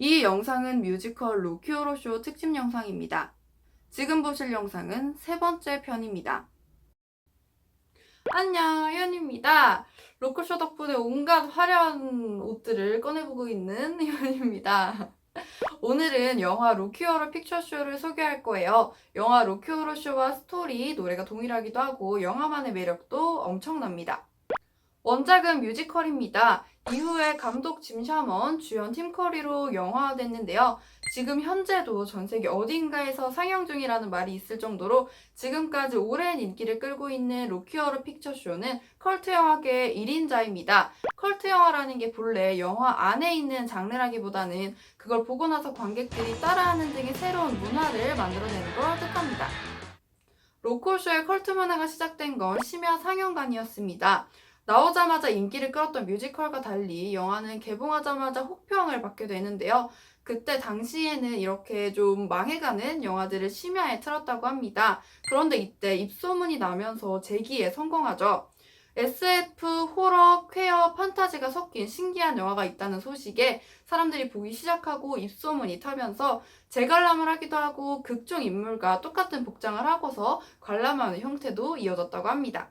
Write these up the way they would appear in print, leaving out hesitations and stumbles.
이 영상은 뮤지컬 로키 호러 쇼 특집 영상입니다. 지금 보실 영상은 세 번째 편입니다. 안녕, 혜연입니다. 로크쇼 덕분에 온갖 화려한 옷들을 꺼내보고 있는 혜연입니다. 오늘은 영화 로키 호러 픽처쇼를 소개할 거예요. 영화 로키 호러 쇼와 스토리, 노래가 동일하기도 하고 영화만의 매력도 엄청납니다. 원작은 뮤지컬입니다. 이후에 감독 짐 샤먼, 주연 팀 커리로 영화화됐는데요. 지금 현재도 전 세계 어딘가에서 상영 중이라는 말이 있을 정도로 지금까지 오랜 인기를 끌고 있는 로키 호러 픽처쇼는 컬트 영화계의 1인자입니다. 컬트 영화라는 게 본래 영화 안에 있는 장르라기보다는 그걸 보고 나서 관객들이 따라하는 등의 새로운 문화를 만들어내는 걸 뜻합니다. 로코쇼의 컬트 문화가 시작된 건 심야 상영관이었습니다. 나오자마자 인기를 끌었던 뮤지컬과 달리 영화는 개봉하자마자 혹평을 받게 되는데요. 그때 당시에는 이렇게 좀 망해가는 영화들을 심야에 틀었다고 합니다. 그런데 이때 입소문이 나면서 재기에 성공하죠. SF, 호러, 퀘어, 판타지가 섞인 신기한 영화가 있다는 소식에 사람들이 보기 시작하고 입소문이 타면서 재관람을 하기도 하고 극중 인물과 똑같은 복장을 하고서 관람하는 형태도 이어졌다고 합니다.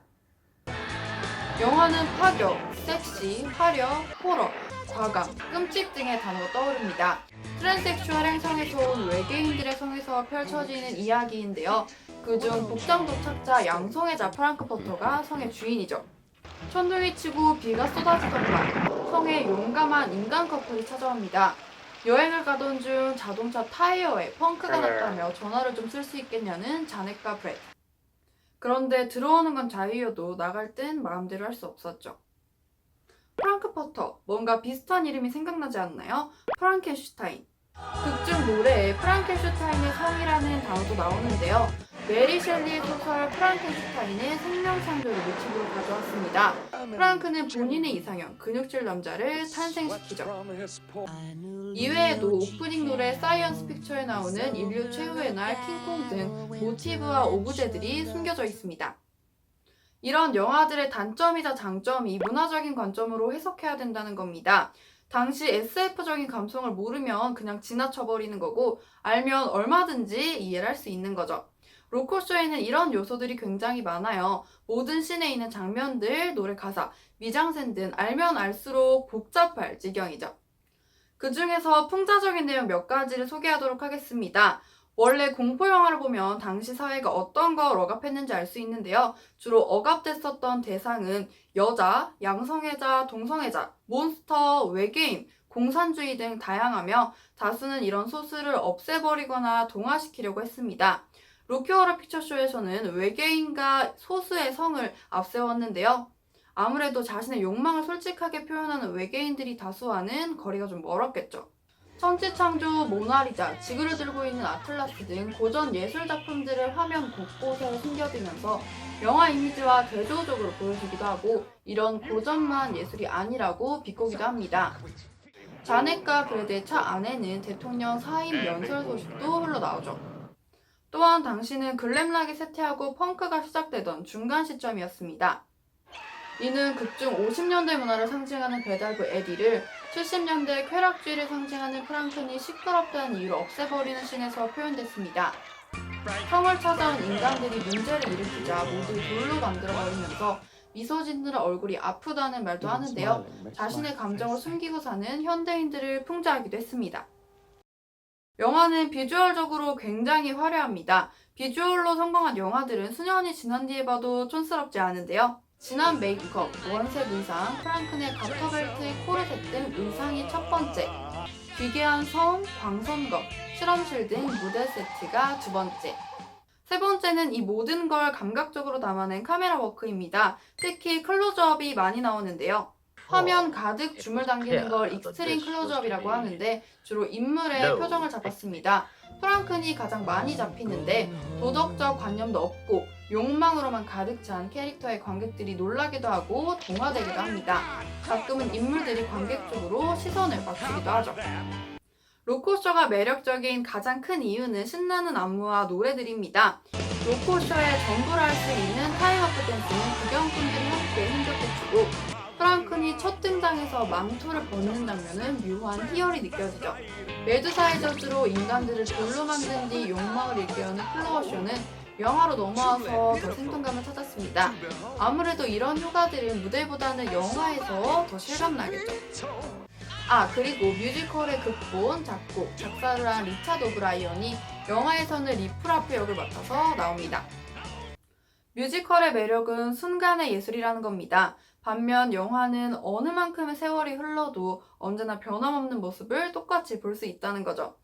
영화는 파격, 섹시, 화려, 호러, 과감, 끔찍 등의 단어가 떠오릅니다. 트랜스섹슈얼 행성에서 온 외계인들의 성에서 펼쳐지는 이야기인데요. 그중 복장 도착자 양성애자 프랑크포터가 성의 주인이죠. 천둥이 치고 비가 쏟아지던 날, 성에 용감한 인간 커플이 찾아옵니다. 여행을 가던 중 자동차 타이어에 펑크가 났다며 전화를 좀 쓸 수 있겠냐는 자넷과 브렛. 그런데 들어오는 건 자유여도 나갈 땐 마음대로 할 수 없었죠. 프랑크포터, 뭔가 비슷한 이름이 생각나지 않나요? 프랑켄슈타인. 극중 노래에 프랑켄슈타인의 성이라는 단어도 나오는데요. 메리 셸리의 소설 프랑켄슈타인의 생명창조를 모티브로 가져왔습니다. 프랑크는 본인의 이상형, 근육질 남자를 탄생시키죠. 이외에도 오프닝 노래 사이언스 픽처에 나오는 인류 최후의 날 킹콩 등 모티브와 오브제들이 숨겨져 있습니다. 이런 영화들의 단점이자 장점이 문화적인 관점으로 해석해야 된다는 겁니다. 당시 SF적인 감성을 모르면 그냥 지나쳐버리는 거고 알면 얼마든지 이해를 할 수 있는 거죠. 로코쇼에는 이런 요소들이 굉장히 많아요. 모든 씬에 있는 장면들, 노래 가사, 미장센 등 알면 알수록 복잡할 지경이죠. 그 중에서 풍자적인 내용 몇 가지를 소개하도록 하겠습니다. 원래 공포영화를 보면 당시 사회가 어떤 걸 억압했는지 알 수 있는데요. 주로 억압됐었던 대상은 여자, 양성애자, 동성애자, 몬스터, 외계인, 공산주의 등 다양하며 다수는 이런 소수를 없애버리거나 동화시키려고 했습니다. 로키 호러 픽처쇼에서는 외계인과 소수의 성을 앞세웠는데요. 아무래도 자신의 욕망을 솔직하게 표현하는 외계인들이 다수와는 거리가 좀 멀었겠죠. 천지창조, 모나리자, 지구를 들고 있는 아틀라스 등 고전 예술 작품들을 화면 곳곳에 숨겨두면서 영화 이미지와 대조적으로 보여주기도 하고 이런 고전만 예술이 아니라고 비꼬기도 합니다. 자넷과 브래드의 차 안에는 대통령 사임 연설 소식도 흘러나오죠. 또한 당시는 글램락이 쇠퇴하고 펑크가 시작되던 중간 시점이었습니다. 이는 극중 50년대 문화를 상징하는 배달부 에디를 70년대 쾌락주의를 상징하는 프랑큰이 시끄럽다는 이유로 없애버리는 씬에서 표현됐습니다. 성을 찾아온 인간들이 문제를 일으키자 모두 돌로 만들어버리면서 미소 짓는 얼굴이 아프다는 말도 하는데요. 자신의 감정을 숨기고 사는 현대인들을 풍자하기도 했습니다. 영화는 비주얼적으로 굉장히 화려합니다. 비주얼로 성공한 영화들은 수년이 지난 뒤에 봐도 촌스럽지 않은데요. 진한 메이크업, 원색 의상, 프랑큰의 가터벨트의 코르셋 등 의상이 첫 번째, 기괴한 성, 광선검, 실험실 등 무대 세트가 두 번째. 세 번째는 이 모든 걸 감각적으로 담아낸 카메라 워크입니다. 특히 클로즈업이 많이 나오는데요. 화면 가득 줌을 당기는 걸 익스트림 클로즈업이라고 하는데 주로 인물의 표정을 잡았습니다. 프랑큰이 가장 많이 잡히는데 도덕적 관념도 없고 욕망으로만 가득 찬 캐릭터의 관객들이 놀라기도 하고 동화되기도 합니다. 가끔은 인물들이 관객 쪽으로 시선을 맞추기도 하죠. 로코쇼가 매력적인 가장 큰 이유는 신나는 안무와 노래들입니다. 로코쇼의 전부를 할 수 있는 타임어프 댄스는 구경꾼들이 함께 힘겹게 추고 프랑큰이 첫 등장해서 망토를 벗는 장면은 묘한 희열이 느껴지죠. 메두사의 저주로 인간들을 돌로 만든 뒤 욕망을 일깨우는 플로어쇼는 영화로 넘어와서 더 생동감을 찾았습니다. 아무래도 이런 효과들은 무대보다는 영화에서 더 실감나겠죠. 그리고 뮤지컬의 극본, 작곡, 작사를 한 리차드 오브라이언이 영화에서는 리프라프 역을 맡아서 나옵니다. 뮤지컬의 매력은 순간의 예술이라는 겁니다. 반면 영화는 어느 만큼의 세월이 흘러도 언제나 변함없는 모습을 똑같이 볼 수 있다는 거죠.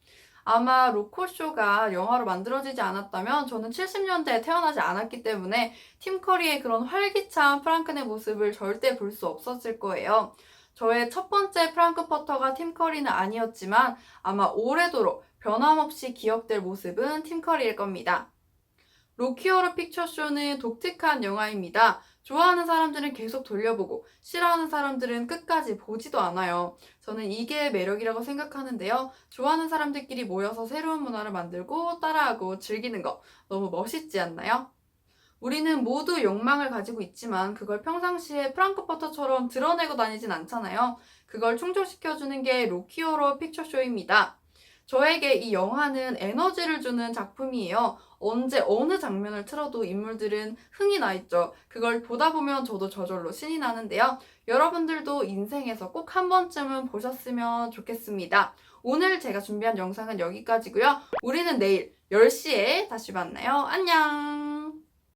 아마 로코쇼가 영화로 만들어지지 않았다면 저는 70년대에 태어나지 않았기 때문에 팀 커리의 그런 활기찬 프랑큰의 모습을 절대 볼 수 없었을 거예요. 저의 첫 번째 프랑크퍼터가 팀 커리는 아니었지만 아마 오래도록 변함없이 기억될 모습은 팀 커리일 겁니다. 로키 호러 픽처쇼는 독특한 영화입니다. 좋아하는 사람들은 계속 돌려보고 싫어하는 사람들은 끝까지 보지도 않아요. 저는 이게 매력이라고 생각하는데요. 좋아하는 사람들끼리 모여서 새로운 문화를 만들고 따라하고 즐기는 거 너무 멋있지 않나요? 우리는 모두 욕망을 가지고 있지만 그걸 평상시에 프랑크퍼터처럼 드러내고 다니진 않잖아요. 그걸 충족시켜주는 게 로키 호러 픽처쇼입니다. 저에게 이 영화는 에너지를 주는 작품이에요. 언제 어느 장면을 틀어도 인물들은 흥이 나 있죠. 그걸 보다 보면 저도 저절로 신이 나는데요. 여러분들도 인생에서 꼭 한 번쯤은 보셨으면 좋겠습니다. 오늘 제가 준비한 영상은 여기까지고요. 우리는 내일 10시에 다시 만나요. 안녕!